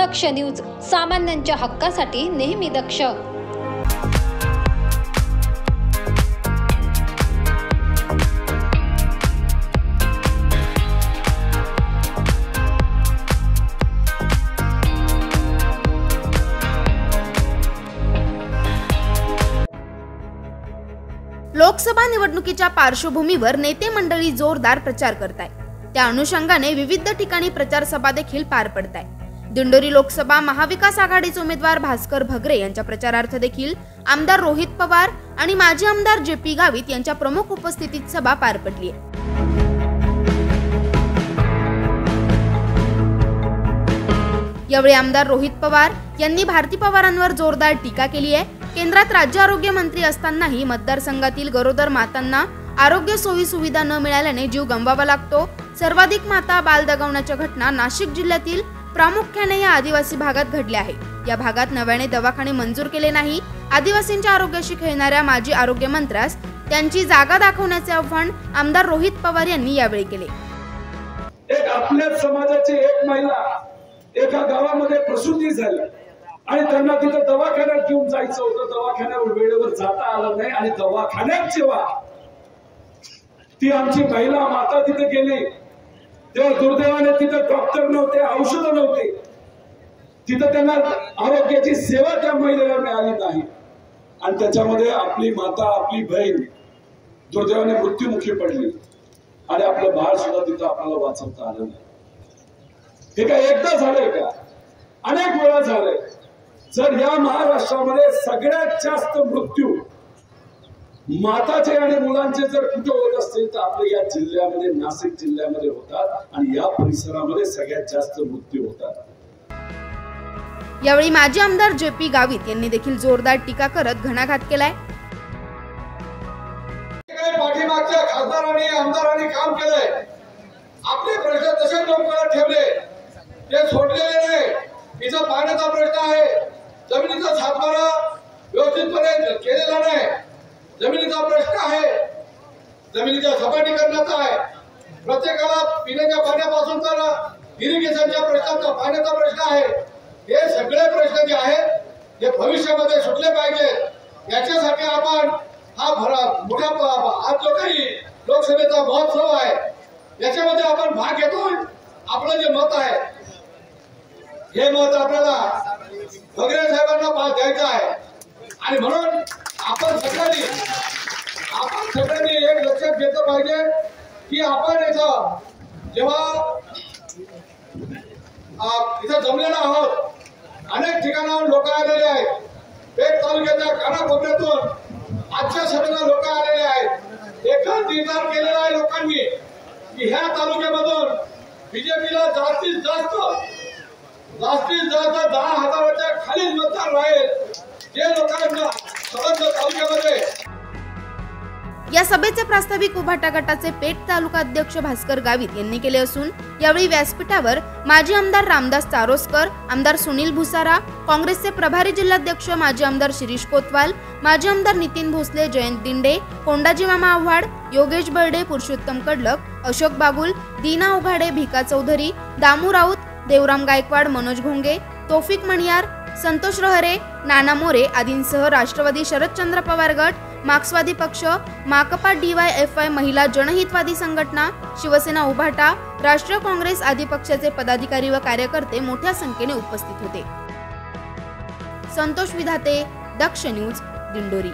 दक्ष news, सामान्यांच्या हक्कासाठी नेहमी दक्ष। लोकसभा निवडणुकीच्या पार्श्वभूमीवर नेते मंडळी जोरदार प्रचार करताय। त्या अनुषंगाने विविध ठिकाणी प्रचार सभा देखील पार पडताय। दिंडोरी लोकसभा महाविकास आघाडीचे उमेदवार भास्कर भगरे यांच्या प्रचारार्थ देखील आमदार रोहित पवार आणि माजी आमदार जे.पी. गावित यांच्या प्रमुख उपस्थितीत सभा पार पडली आहे। यावेळी आमदार रोहित पवार यांनी भारती पवारांवर जोरदार टीका केली आहे। केंद्रात राज्य आरोग्य मंत्री असतानाही मतदारसंघातील गरोदर मातांना आरोग्य सोयी सुविधा न मिळाल्याने जीव गमवावा लागतो। सर्वाधिक माता बाल दगावण्याच्या घटना नाशिक जिल्ह्यातील प्रामुख्याने या आदिवासी भागात घडल्या आहे। या भागात नव्याने दवाखाने मंजूर केले नाही। आदिवासींच्या आरोग्याशी खेळणाऱ्या माजी आरोग्य मंत्र्यास त्यांची जागा दाखवण्याचे आव्हान आमदार रोहित पवार यांनी यावेळी केले। एक आपल्या समाजाची एक महिला एका गावामध्ये प्रसूती झाली आणि त्यांना तिथे दवाखान्यात घेऊन जायचं होतं। दवाखान्यावर वेळेवर जाता आलं नाही आणि दवाखान्यात जेव्हा ती आमची महिला माता तिथे गेली तेव्हा दुर्दैवाने तिथे डॉक्टर नव्हते, औषधं नव्हते, तिथे त्यांना आरोग्याची सेवा त्या महिलेला मिळाली नाही आणि त्याच्यामध्ये आपली माता आपली बहीण दुर्दैवाने मृत्युमुखी पडली आणि आपलं बाळ सुद्धा तिथं आपल्याला वाचवता आलं नाही। हे काय एकदा झालंय का? अनेक वेळा झालंय। जर या महाराष्ट्रामध्ये सगळ्यात जास्त मृत्यू माताचे आणि मुलांचे जर कुठे होत असतील तर आपल्या या जिल्ह्यामध्ये नाशिक जिल्ह्यामध्ये होतात आणि या परिसरामध्ये सगळ्यात जास्त मृत्यू होतात। यावेळी माजी आमदार जे.पी. गावित यांनी देखील जोरदार टीका करत घणाघात केलाय। पाठीमागच्या खासदारांनी आमदारांनी काम केलंय, आपले प्रश्न तसे लोकांना ठेवले, ते सोडलेले नाही। तिचा पाण्याचा प्रश्न आहे, जमिनीचा सातबारा व्यवस्थितपणे केलेला नाही, जमिनीचा प्रश्न आहे, जमिनीच्या सपाटीकरणाचा आहे, प्रत्येकाला पिण्याच्या पाण्यापासून तर इरिगेशनच्या प्रश्नाचा पाण्याचा प्रश्न आहे। हे सगळे प्रश्न जे आहेत ते भविष्यामध्ये सुटले पाहिजेत। याच्यासाठी आपण हा मोठा आज जो काही लोकसभेचा महोत्सव आहे याच्यामध्ये आपण भाग घेतोय। आपलं जे मत आहे हे मत आपल्याला भगरे साहेबांना पास द्यायचं आहे आणि म्हणून आपण सगळ्यांनी एक लक्षात घेतलं पाहिजे की आपण इथं जेव्हा इथं जमलेलो आहोत, अनेक ठिकाणाहून लोक आलेले आहेत। पेठ तालुक्याच्या कानाकोपऱ्यातून आजच्या सभेला लोक आलेले आहेत। एकच निर्धार केलेला आहे लोकांनी की ह्या तालुक्यामधून बीजेपीला जास्तीत जास्त 10,000च्या खालीच मतदार राहील। जे लोकांना संबंध तालुक्यामध्ये या सभेचे प्रास्ताविक उभाटा गटाचे पेठ तालुका अध्यक्ष भास्कर गावित यांनी केले असून यावेळी व्यासपीठावर माजी आमदार रामदास चारोस्कर, आमदार सुनील भुसारा, काँग्रेसचे प्रभारी जिल्हाध्यक्ष माजी आमदार शिरीष कोतवाल, माजी आमदार नितीन भोसले, जयंत दिंडे, कोंडाजी मामा आव्हाड, योगेश बर्डे, पुरुषोत्तम कडलक, अशोक बागुल, दीना उघाडे, भिका चौधरी, दामू राऊत, देवराम गायकवाड, मनोज घोंगे, तौफिक मणियार, संतोष रहरे, नाना मोरे आदींसह राष्ट्रवादी शरदचंद्र पवार गट, मार्क्सवादी पक्ष, माकपा DYFI महिला जनहितवादी संघटना, शिवसेना उभाटा, राष्ट्रीय काँग्रेस आदी पक्षाचे पदाधिकारी व कार्यकर्ते मोठ्या संख्येने उपस्थित होते। संतोष विधाते, दक्ष न्यूज, दिंडोरी।